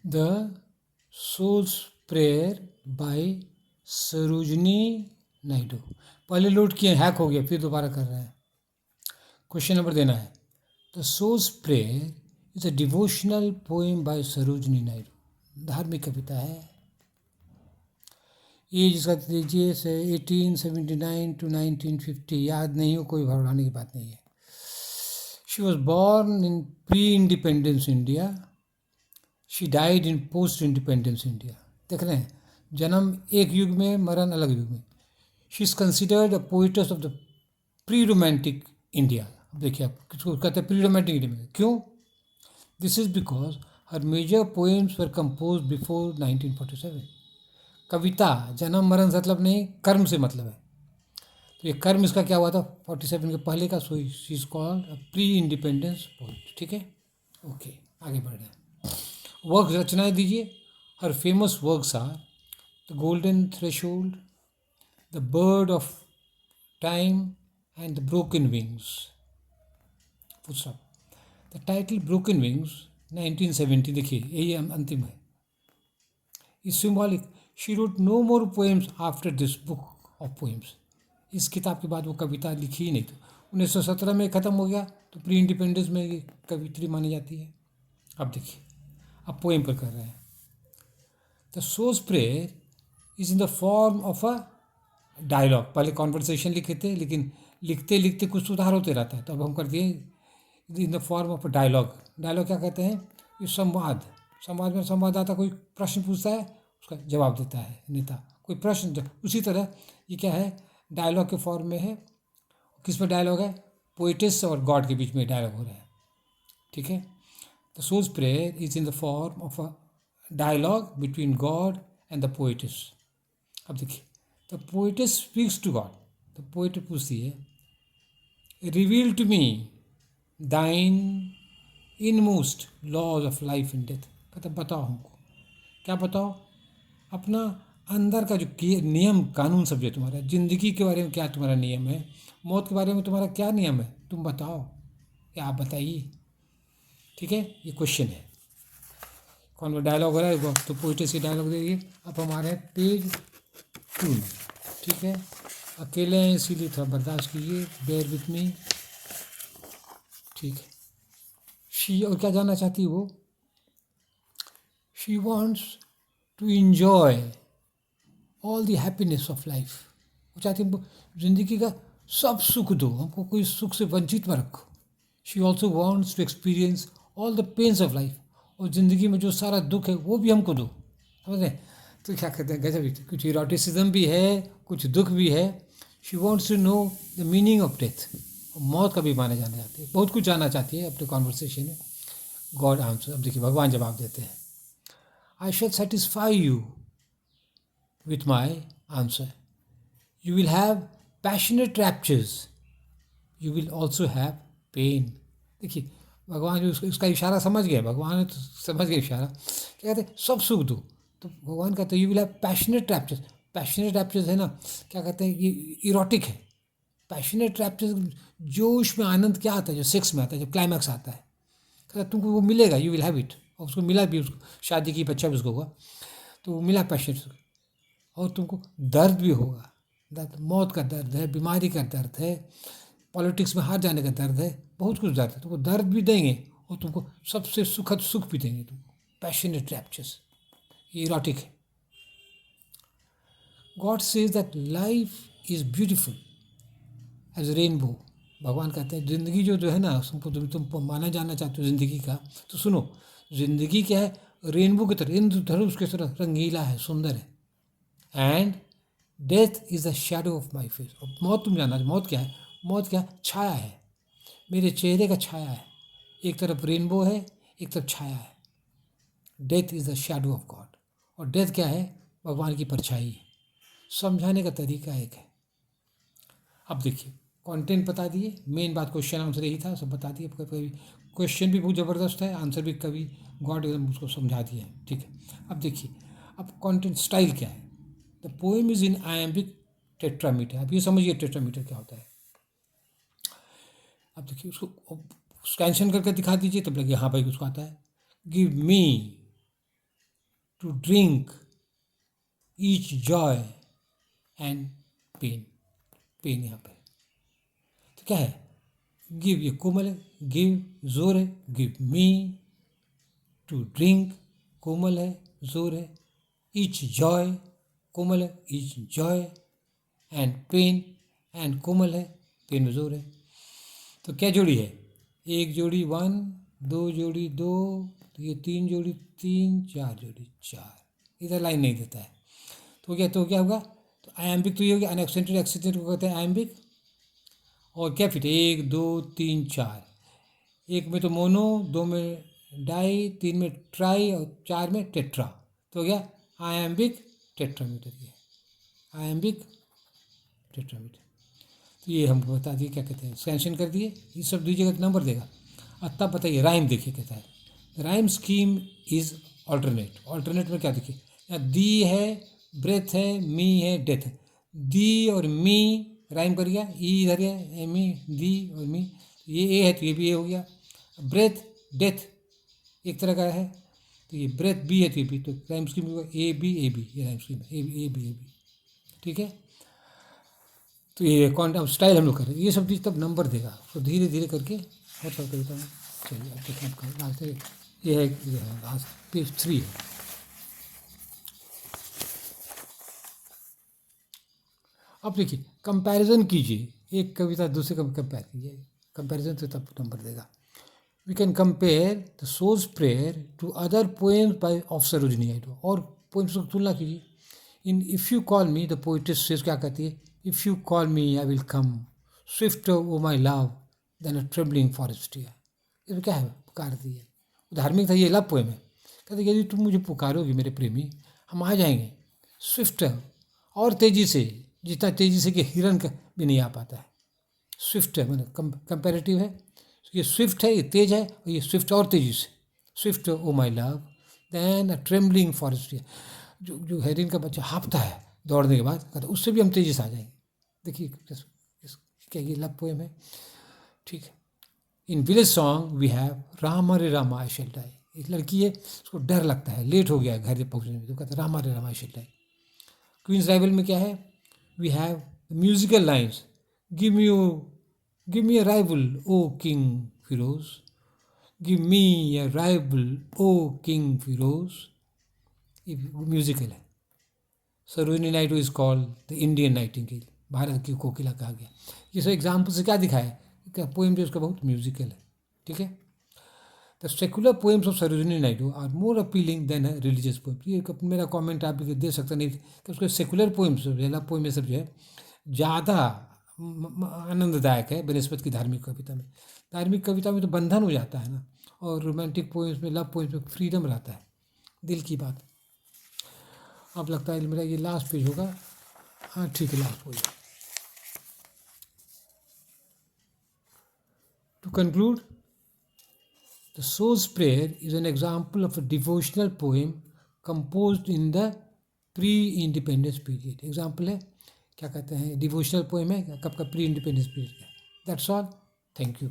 The soul's prayer by Sarojini Naidu. पहले load किए, hack हो गया, फिर दोबारा कर रहे हैं। क्वेश्चन नंबर देना है। The soul's prayer is a devotional poem by Sarojini Naidu. धार्मिक कविता है। ये जिसका दीजिए से 1879 to 1950, याद नहीं हो कोई घबराने की बात नहीं है। She was born in pre independence India, she died in post independence India. देख रहे हैं, जन्म एक युग में, मरण अलग युग में। She is considered a poetess of the pre romantic India. देखिए आप किसको कहते हैं प्री रोमांटिक इंडिया में, क्यों? दिस इज बिकॉज हर major poems were compose before 1947। कविता जन्म मरण से मतलब नहीं, कर्म से मतलब है। तो ये कर्म इसका क्या हुआ था 47 के पहले का, so she is called pre independence poet. ठीक है, ओके, आगे बढ़ रहे हैं। वर्क रचनाएं दीजिए। हर famous works are the golden threshold, the bird of time and the broken wings. The title broken wings 1970, देखिए यही अंतिम है, is symbolic. She wrote no more poems after this book of poems. इस किताब के बाद वो कविता लिखी ही नहीं। तो 1917 में ख़त्म हो गया, तो प्री इंडिपेंडेंस में ये कवित्री मानी जाती है। अब देखिए, अब पोएम पर कर रहे हैं। द सोज prayer is in the form of a dialogue. पहले कॉन्वर्सेशन लिखे थे, लेकिन लिखते लिखते कुछ सुधार होते रहता है, तो अब हम कर दिए in the form of a dialogue. Dialogue क्या कहते हैं? ये संवाद। संवाद में संवाददाता कोई प्रश्न पूछता है, उसका जवाब देता है नेता। कोई प्रश्न, उसी तरह ये क्या है, डायलॉग के फॉर्म में है। किस पर डायलॉग है? पोइटिस और गॉड के बीच में डायलॉग हो रहा है। ठीक है, the soul's prayer is in the form of a dialogue between God and the poetess. अब देखिए, the poetess speaks to God. The poet पूछती है, reveal to me thine inmost laws of life and death. मतलब बताओ हमको, क्या बताओ? अपना अंदर का जो नियम कानून सब जो तुम्हारा, ज़िंदगी के बारे में क्या तुम्हारा नियम है, मौत के बारे में तुम्हारा क्या नियम है, तुम बताओ, या आप बताइए। ठीक है, ये क्वेश्चन है। कौन सा डायलॉग हो रहा है? तो पोइट्री डायलॉग देंगे। अब हमारे पेज 2। ठीक है, अकेले हैं इसीलिए थोड़ा बर्दाश्त कीजिए, बेयर विथ मी। ठीक है, शी और क्या जानना चाहती है वो? She wants to enjoy all the happiness of life. वो चाहती है ज़िंदगी का सब सुख दो, हमको कोई सुख से वंचित में रखो। She also wants to experience all the pains of life. और ज़िंदगी में जो सारा दुख है वो भी हमको दो। समझ रहे? तो क्या कहते हैं, गजब, कुछ इरोटिसिज्म भी है, कुछ दुख भी है। She wants to know the meaning of death. मौत का भी माने जाना चाहती है, बहुत कुछ जानना चाहती है अपने कॉन्वर्सेशन में। God answer. अब देखिए, भगवान जवाब देते हैं, I shall satisfy you with my answer. You will have passionate raptures. You will also have pain. देखिए, भगवान जो उसका इशारा समझ गए, भगवान तो समझ गए इशारा। क्या कहते हैं? सब सुख दो। तो भगवान कहते हैं you will have passionate raptures. Passionate raptures है ना, क्या कहते हैं, ये इरोटिक है। पैशनेट रैप्चर्स, जोश में आनंद क्या आता है? जो सेक्स में आता है, जब क्लाइमैक्स आता है, कहता तुमको वो मिलेगा, यू विल हैव इट। और उसको मिला भी, उसको शादी की, बच्चा भी उसको हुआ, तो वो मिला पैशनेट। और तुमको दर्द भी होगा, दर्द, मौत का दर्द है, बीमारी का दर्द है, पॉलिटिक्स में हार जाने का दर्द है, बहुत कुछ दर्द है। तुमको दर्द भी देंगे और तुमको सबसे सुखद सुख भी देंगे तुमको। पैशनेट रैप्चर्स, ये इरोटिक है। God says that life is beautiful as rainbow. भगवान कहते हैं ज़िंदगी जो है ना, तुम माना जाना चाहते हो ज़िंदगी का, तो सुनो, ज़िंदगी क्या है? रेनबो की तरह, इंद्रधनुष की तरह रंगीला है, सुंदर है। And death is the shadow of my face. और मौत तुम जानना, मौत क्या है? मौत क्या? छाया है, मेरे चेहरे का छाया है। एक तरफ रेनबो है, एक तरफ छाया है। Death is the shadow of God. और डेथ क्या है? भगवान की परछाई है। समझाने का तरीका एक है। अब देखिए, कंटेंट बता दिए, मेन बात क्वेश्चन आंसर यही था, सब बता दिए। कभी क्वेश्चन भी बहुत ज़बरदस्त है, आंसर भी कभी गॉड एकदम उसको समझा दिया है। ठीक है, अब देखिए, अब कंटेंट स्टाइल क्या है? The poem is in iambic tetrameter. अब ये समझिए टेट्रामीटर क्या होता है। अब देखिए, उसको स्कैंशन करके दिखा दीजिए, तब लगे हाँ भाई उसको आता है। Give me to drink each joy and pain. Pain यहाँ पे तो क्या है, गिव ये कोमल है, गिव जोर है, गिव मी, टू ड्रिंक कोमल है, जोर है, ईच जॉय कोमल है, each joy, and pain, and कोमल है, पेन में जोर है। तो क्या जोड़ी है, एक जोड़ी 1, 2 जोड़ी 2, ये 3 जोड़ी 3, 4 जोड़ी 4, इधर लाइन नहीं देता है तो क्या होगा, तो आयम्बिक तो ये हो गया, अनएक्सेंटेड एक्सेंटेड को कहते हैं आयम्बिक। और क्या फिर 1 2 3 4, एक में तो मोनो, 2 में डाई, 3 में ट्राई और 4 में टेट्रा, तो हो गया आयम्बिक टेट्रामीटर। ये आयम्बिक टेट्रामीटर। तो ये हमको बता दिए क्या कहते हैं, सैंक्शन कर दिए, ये सब दीजिएगा तो नंबर देगा। अब तब बताइए राइम देखिए कहता है, rhyme scheme is alternate. Alternate में क्या देखिए, यहाँ दी है, ब्रेथ है, मी है, डेथ है। दी और मी राइम कर गया, ई इधर है, मी, दी और मी, ये ए है तो ये भी ए हो गया। ब्रेथ डेथ एक तरह का है, तो ये ब्रेथ बी है तो ये बी, तो राइम स्कीम ए बी, ये राइम स्कीम है, ए बी। ठीक है, तो ये कौन अब स्टाइल हम लोग करें, ये सब चीज़ तब नंबर देगा, तो धीरे धीरे करके और सब कविता में। चलिए अब देखिए लास्ट ये है लास्ट पेज 3 है। अब देखिए कंपैरिजन कीजिए, एक कविता दूसरे का कंपेयर कीजिए, कंपैरिजन तो तब नंबर देगा। वी कैन कंपेयर द सोज prayer to other poems by of Sarojini Naidu, और पोएम्स की तुलना कीजिए। In if you call me, the poetess says क्या कहती है, if you call me I will come, swift O my love than a trembling forest. इसमें क्या है, पुकार दी है, धार्मिक था, ये लव पोएम है। कहते यदि तुम मुझे पुकारोगी मेरे प्रेमी, हम आ जाएंगे स्विफ्ट और तेज़ी से, जितना तेज़ी से कि हिरन का भी नहीं आ पाता है। स्विफ्ट है मैंने कंपेरेटिव है, ये स्विफ्ट है, ये तेज है, और ये स्विफ्ट और तेज़ी से, swift O my love than a trembling forest. जो हिरन का बच्चा हाँफता है दौड़ने के बाद, कहते उससे भी हम तेज़ी से आ जाएंगे। देखिए क्या ये लव पोएम है। ठीक है, in village song we have Rama रे रामा आई शेल डाई। एक लड़की है, उसको डर लगता है, लेट हो गया घर जब पहुँचने में, तो कहते रामा रे Rama I shall die. Queen's rival में क्या है, we have musical lines, give me a rival O king Feroz, give me a rival O king Feroz, ये म्यूजिकल है। Sarojini Naidu is called the Indian nightingale, Bharat की कोकिला कहा गया। ये सब एग्जाम्पल से क्या दिखाया, क्या पोएम जो उसका बहुत म्यूजिकल है। ठीक है, the secular poems of Sarojini Naidu are more appealing than religious poem. ये मेरा कमेंट आप भी दे सकते नहीं कि उसके सेकुलर पोएम्स, लव पोएम ये सब जो है ज़्यादा आनंददायक है बनस्पत की धार्मिक कविता में। धार्मिक कविता में तो बंधन हो जाता है ना, और रोमांटिक पोएम्स में, लव पोएम्स में फ्रीडम रहता है, दिल की बात। अब लगता है मेरा ये लास्ट पेज होगा, हाँ ठीक है last page. To conclude, The Soul's Prayer is an example of a devotional poem composed in the pre-independence period. Example है, क्या कहते हैं, डिवोशनल पोएम है, कब का, प्री इंडिपेंडेंस पीरियड का। That's all, thank you.